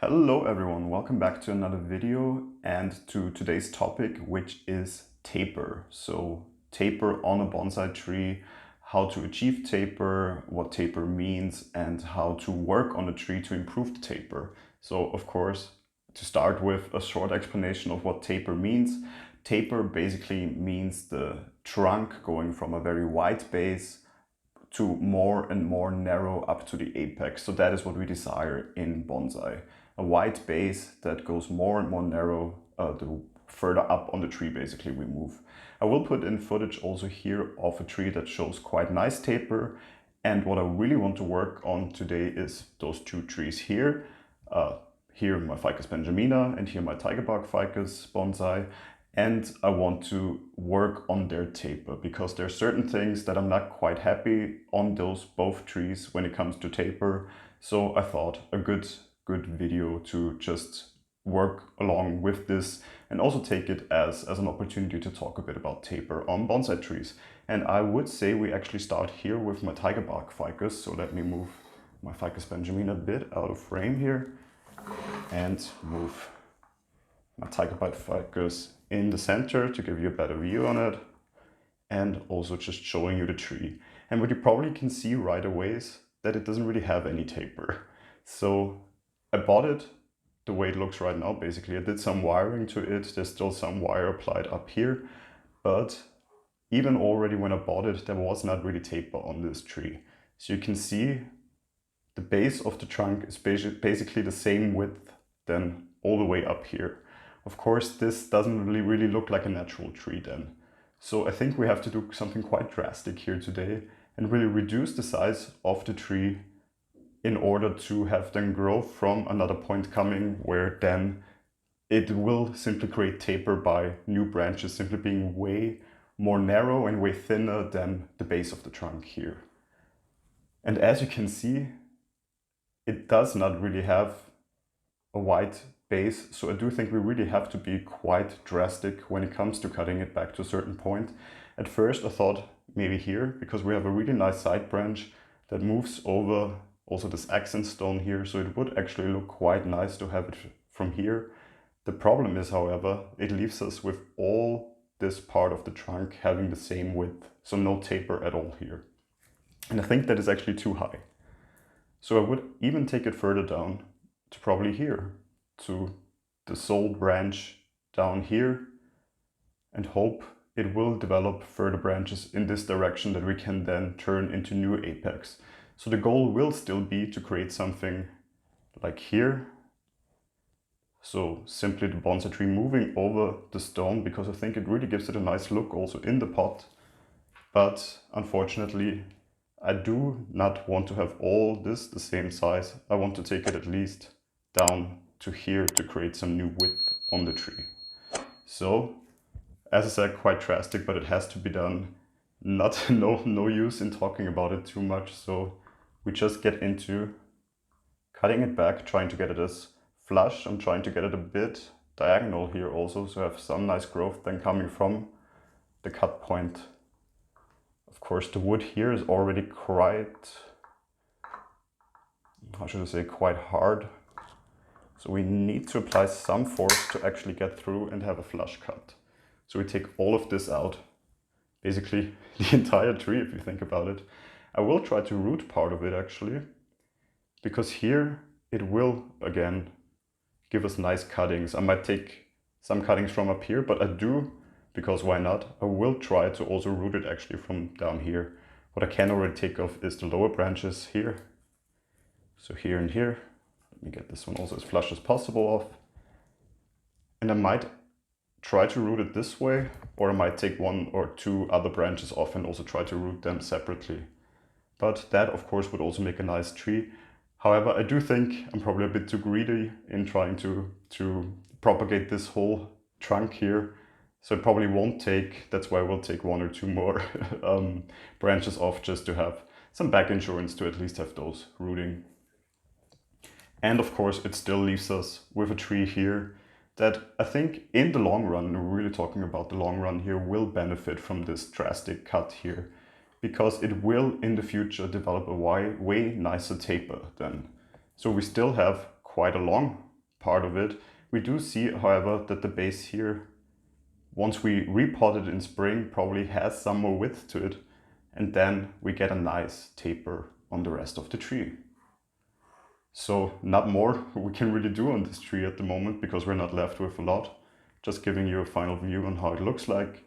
Hello everyone, welcome back to another video and to today's topic, which is taper. So taper on a bonsai tree, how to achieve taper, what taper means, and how to work on a tree to improve the taper. So of course, to start with a short explanation of what taper means. Taper basically means the trunk going from a very wide base to more and more narrow up to the apex. So that is what we desire in bonsai. A wide base that goes more and more narrow the further up on the tree basically we move. I will put in footage also here of a tree that shows quite nice taper, and what I really want to work on today is those two trees here. Here my Ficus benjamina and here my tigerbark Ficus bonsai. And I want to work on their taper because there are certain things that I'm not quite happy on those both trees when it comes to taper. So I thought a good video to just work along with this and also take it as an opportunity to talk a bit about taper on bonsai trees. And I would say we actually start here with my tigerbark Ficus. So let me move my Ficus benjamina a bit out of frame here and move my tigerbark Ficus in the center to give you a better view on it, and also just showing you the tree. And what you probably can see right away is that it doesn't really have any taper. So I bought it the way it looks right now. Basically, I did some wiring to it. There's still some wire applied up here, but even already when I bought it, there was not really taper on this tree. So you can see the base of the trunk is basically the same width then all the way up here. Of course, this doesn't really look like a natural tree then. So I think we have to do something quite drastic here today and really reduce the size of the tree in order to have them grow from another point coming where then it will simply create taper by new branches simply being way more narrow and way thinner than the base of the trunk here. And as you can see, it does not really have a wide base, so I do think we really have to be quite drastic when it comes to cutting it back to a certain point. At first I thought maybe here, because we have a really nice side branch that moves over also this accent stone here, so it would actually look quite nice to have it from here. The problem is, however, it leaves us with all this part of the trunk having the same width, so no taper at all here. And I think that is actually too high. So I would even take it further down to probably here, to the sole branch down here, and hope it will develop further branches in this direction that we can then turn into new apex. So the goal will still be to create something like here. So simply the bonsai tree moving over the stone, because I think it really gives it a nice look also in the pot. But unfortunately, I do not want to have all this the same size. I want to take it at least down to here to create some new width on the tree. So, as I said, quite drastic, but it has to be done. No use in talking about it too much, so we just get into cutting it back, trying to get it as flush. I'm trying to get it a bit diagonal here also, so I have some nice growth then coming from the cut point. Of course, the wood here is already quite, how should I say, quite hard. So we need to apply some force to actually get through and have a flush cut. So we take all of this out, basically the entire tree if you think about it. I will try to root part of it actually, because here it will again give us nice cuttings. I might take some cuttings from up here, but I do, because why not, I will try to also root it actually from down here. What I can already take off is the lower branches here. So here and here. Let me get this one also as flush as possible off. And I might try to root it this way, or I might take one or two other branches off and also try to root them separately. But that of course would also make a nice tree. However, I do think I'm probably a bit too greedy in trying to propagate this whole trunk here. So it probably won't take, that's why I will take one or two more branches off just to have some back insurance to at least have those rooting. And of course, it still leaves us with a tree here that I think in the long run, we're really talking about the long run here, will benefit from this drastic cut here, because it will in the future develop a way nicer taper then. So we still have quite a long part of it. We do see, however, that the base here, once we repot it in spring, probably has some more width to it, and then we get a nice taper on the rest of the tree. So not more we can really do on this tree at the moment because we're not left with a lot. Just giving you a final view on how it looks like.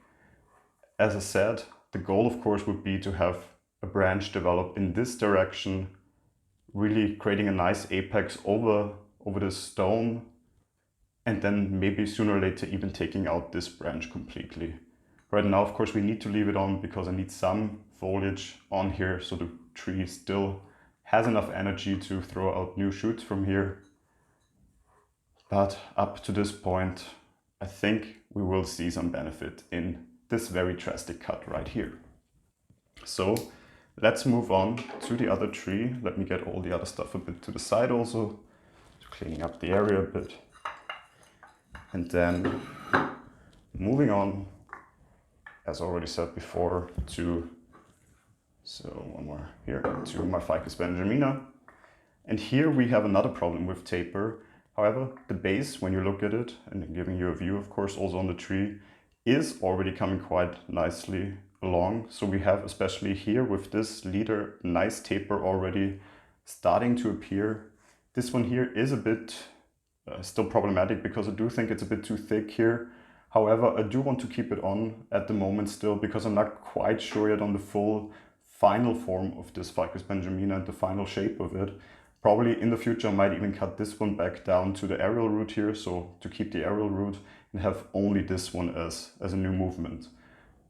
As I said, the goal of course would be to have a branch develop in this direction, really creating a nice apex over this stone, and then maybe sooner or later even taking out this branch completely. Right now, of course, we need to leave it on because I need some foliage on here so the tree still has enough energy to throw out new shoots from here. But up to this point, I think we will see some benefit in this very drastic cut right here. So let's move on to the other tree. Let me get all the other stuff a bit to the side also, cleaning up the area a bit. And then moving on, as already said before, to my Ficus benjamina. And here we have another problem with taper. However, the base, when you look at it, and giving you a view of course also on the tree, is already coming quite nicely along. So we have, especially here with this leader, nice taper already starting to appear. This one here is a bit still problematic because I do think it's a bit too thick here. However, I do want to keep it on at the moment still because I'm not quite sure yet on the full final form of this Ficus benjamina and the final shape of it. Probably in the future I might even cut this one back down to the aerial root here, so to keep the aerial root and have only this one as a new movement.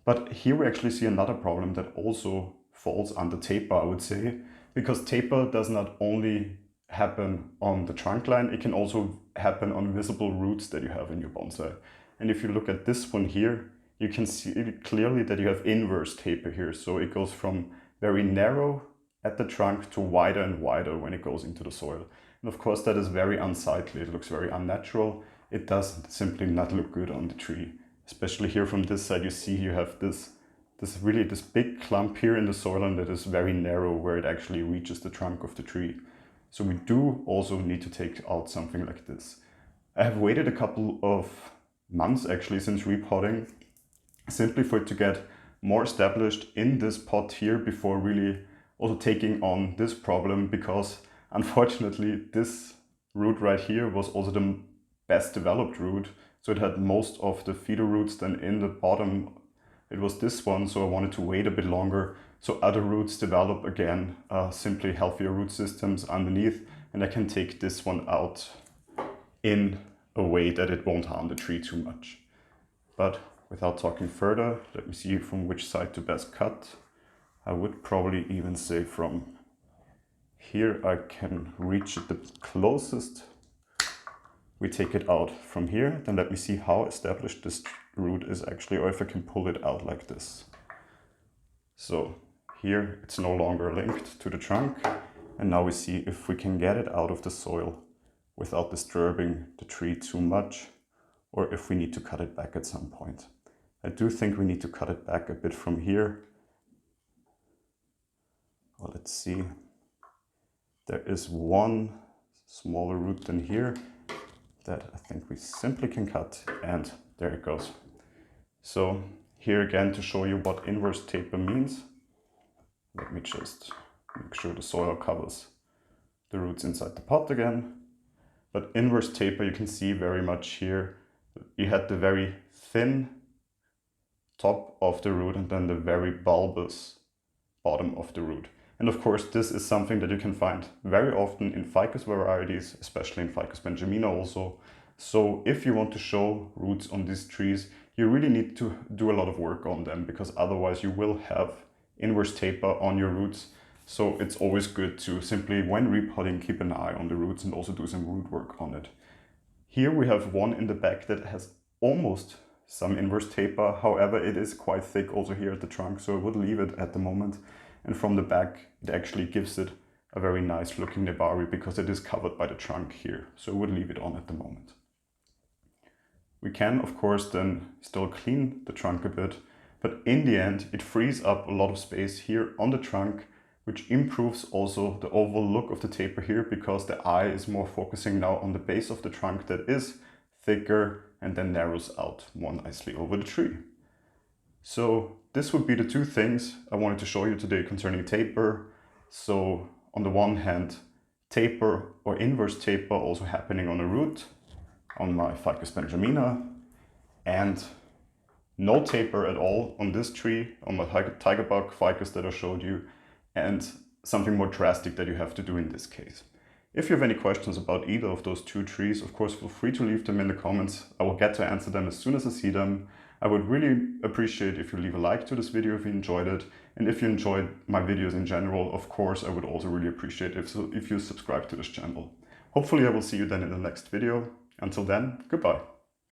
But here we actually see another problem that also falls under taper, I would say, because taper does not only happen on the trunk line, it can also happen on visible roots that you have in your bonsai. And if you look at this one here, you can see clearly that you have inverse taper here. So it goes from very narrow at the trunk to wider and wider when it goes into the soil. And of course that is very unsightly, it looks very unnatural. It does simply not look good on the tree. Especially here from this side, you see you have this big clump here in the soil, and that is very narrow where it actually reaches the trunk of the tree. So we do also need to take out something like this. I have waited a couple of months actually since repotting, simply for it to get more established in this pot here before really also taking on this problem, because unfortunately this root right here was also the best developed root. So it had most of the feeder roots. Then in the bottom it was this one, so I wanted to wait a bit longer so other roots develop again, simply healthier root systems underneath, and I can take this one out in a way that it won't harm the tree too much. But without talking further, let me see from which side to best cut. I would probably even say from here I can reach it the closest. We take it out from here, then let me see how established this root is actually, or if I can pull it out like this. So here it's no longer linked to the trunk, and now we see if we can get it out of the soil without disturbing the tree too much, or if we need to cut it back at some point. I do think we need to cut it back a bit from here. Well, let's see. There is one smaller root than here that I think we simply can cut, and there it goes. So here again, to show you what inverse taper means, let me just make sure the soil covers the roots inside the pot again. But inverse taper, you can see very much here, you had the very thin top of the root and then the very bulbous bottom of the root. And of course, this is something that you can find very often in ficus varieties, especially in Ficus benjamina also. So if you want to show roots on these trees, you really need to do a lot of work on them, because otherwise you will have inverse taper on your roots. So it's always good to simply, when repotting, keep an eye on the roots and also do some root work on it. Here we have one in the back that has almost some inverse taper. However, it is quite thick also here at the trunk, so I would leave it at the moment. And from the back, it actually gives it a very nice looking nebari because it is covered by the trunk here. So I would leave it on at the moment. We can, of course, then still clean the trunk a bit, but in the end, it frees up a lot of space here on the trunk which improves also the overall look of the taper here, because the eye is more focusing now on the base of the trunk that is thicker and then narrows out more nicely over the tree. So this would be the two things I wanted to show you today concerning taper. So on the one hand, taper or inverse taper also happening on a root on my Ficus benjamina, and no taper at all on this tree, on my tiger bug ficus that I showed you, and something more drastic that you have to do in this case. If you have any questions about either of those two trees, of course, feel free to leave them in the comments. I will get to answer them as soon as I see them. I would really appreciate if you leave a like to this video if you enjoyed it. And if you enjoyed my videos in general, of course, I would also really appreciate if you subscribe to this channel. Hopefully I will see you then in the next video. Until then, goodbye.